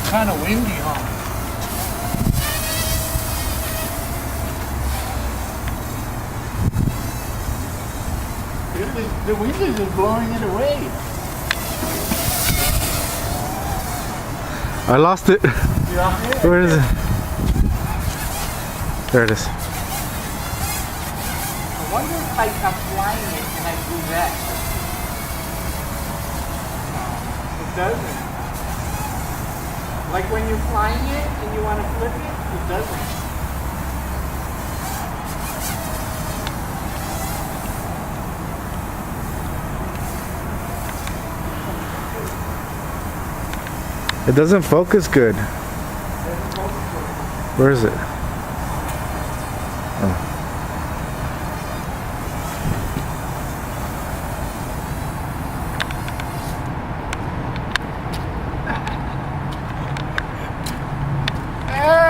kind of windy, huh? The wind is just blowing it away. I lost it. Yeah. Where is it? There it is. I wonder if I am flying it and I do that. It doesn't. Like when you're flying it and you want to flip it doesn't. It doesn't focus good. Where is it?